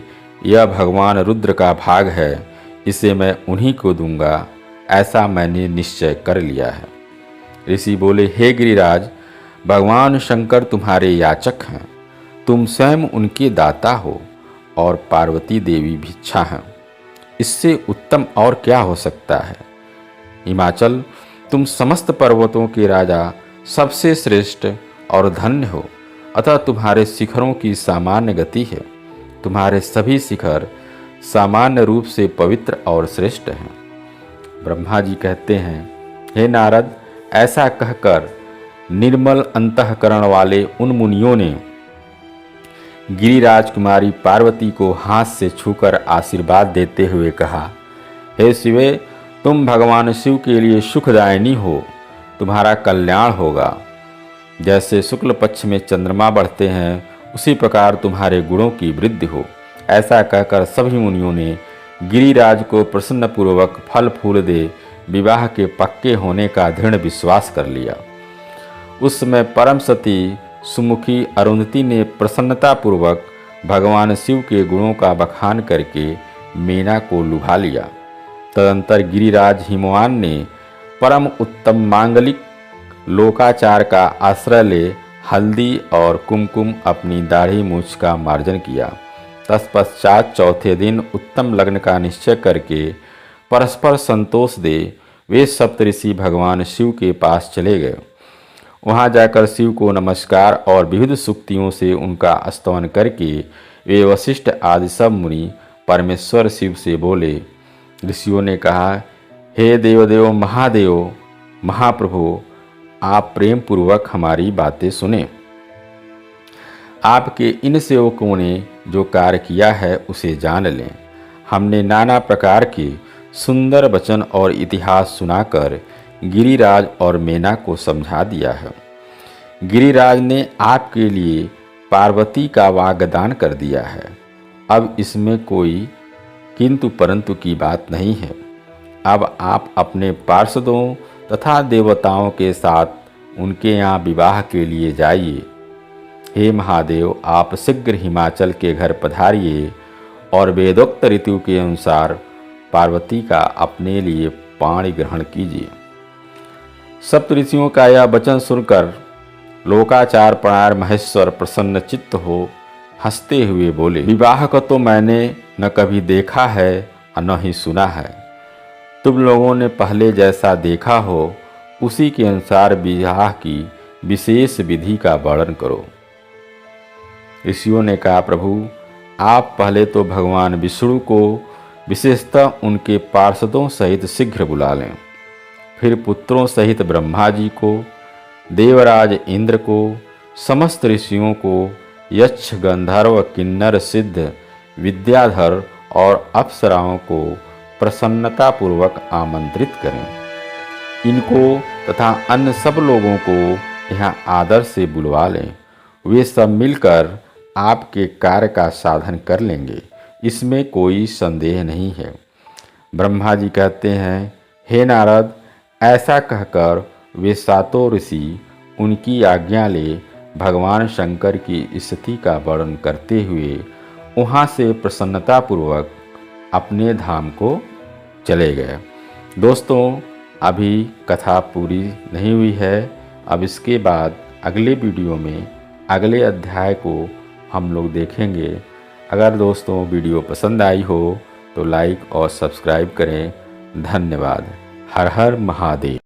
Speaker 1: यह भगवान रुद्र का भाग है, इसे मैं उन्हीं को दूंगा, ऐसा मैंने निश्चय कर लिया है। ऋषि बोले, हे गिरिराज, भगवान शंकर तुम्हारे याचक हैं, तुम स्वयं उनके दाता हो और पार्वती देवी भिक्षा हैं। इससे उत्तम और क्या हो सकता है। हिमाचल, तुम समस्त पर्वतों के राजा, सबसे श्रेष्ठ और धन्य हो, अतः तुम्हारे शिखरों की सामान्य गति है। तुम्हारे सभी शिखर सामान्य रूप से पवित्र और श्रेष्ठ हैं। ब्रह्मा जी कहते हैं, हे नारद, ऐसा कहकर निर्मल अंतःकरण वाले उन मुनियों ने गिरिराज कुमारी पार्वती को हाथ से छूकर आशीर्वाद देते हुए कहा, हे शिवे, तुम भगवान शिव के लिए सुखदायिनी हो, तुम्हारा कल्याण होगा। जैसे शुक्ल पक्ष में चंद्रमा बढ़ते हैं, उसी प्रकार तुम्हारे गुणों की वृद्धि हो। ऐसा कहकर सभी मुनियों ने गिरिराज को प्रसन्नपूर्वक फल फूल दे विवाह के पक्के होने का दृढ़ विश्वास कर लिया। उस समय परम सती सुमुखी अरुंधति ने प्रसन्नतापूर्वक भगवान शिव के गुणों का बखान करके मीना को लुभा लिया। तदंतर गिरिराज हिमवान ने परम उत्तम मांगलिक लोकाचार का आश्रय ले हल्दी और कुमकुम अपनी दाढ़ी मूछ का मार्जन किया। तत्पश्चात चौथे दिन उत्तम लग्न का निश्चय करके परस्पर संतोष दे वे सप्तऋषि भगवान शिव के पास चले गए। वहां जाकर शिव को नमस्कार और विविध सूक्तियों से उनका स्तवन करके वे वशिष्ठ आदि सब मुनि परमेश्वर शिव से बोले। ऋषियों ने कहा, हे देवदेव महादेव महाप्रभु, आप प्रेम पूर्वक हमारी बातें सुने। आपके इन सेवकों ने जो कार्य किया है उसे जान लें। हमने नाना प्रकार के सुंदर वचन और इतिहास सुनाकर गिरिराज और मेना को समझा दिया है। गिरिराज ने आपके लिए पार्वती का वाग्दान कर दिया है। अब इसमें कोई किंतु परंतु की बात नहीं है। अब आप अपने पार्षदों तथा देवताओं के साथ उनके यहाँ विवाह के लिए जाइए। हे महादेव, आप शीघ्र हिमाचल के घर पधारिए और वेदोक्त ऋतु के अनुसार पार्वती का अपने लिए पाणी ग्रहण कीजिए। सप्तऋषियों का यह वचन सुनकर लोकाचार परायण महेश्वर प्रसन्न चित्त हो हंसते हुए बोले, विवाह को तो मैंने न कभी देखा है और न ही सुना है। तुम लोगों ने पहले जैसा देखा हो उसी के अनुसार विवाह की विशेष विधि का वर्णन करो। ऋषियों ने कहा, प्रभु, आप पहले तो भगवान विष्णु को विशेषतः उनके पार्षदों सहित शीघ्र बुला लें, फिर पुत्रों सहित ब्रह्मा जी को, देवराज इंद्र को, समस्त ऋषियों को, यक्ष गंधर्व किन्नर सिद्ध विद्याधर और अप्सराओं को प्रसन्नतापूर्वक आमंत्रित करें। इनको तथा अन्य सब लोगों को यहाँ आदर से बुलवा लें। वे सब मिलकर आपके कार्य का साधन कर लेंगे, इसमें कोई संदेह नहीं है। ब्रह्मा जी कहते हैं, हे नारद, ऐसा कहकर वे सातों ऋषि उनकी आज्ञा ले भगवान शंकर की स्थिति का वर्णन करते हुए वहाँ से प्रसन्नतापूर्वक अपने धाम को चले गए। दोस्तों, अभी कथा पूरी नहीं हुई है। अब इसके बाद अगले वीडियो में अगले अध्याय को हम लोग देखेंगे। अगर दोस्तों वीडियो पसंद आई हो तो लाइक और सब्सक्राइब करें। धन्यवाद। हर हर महादेव।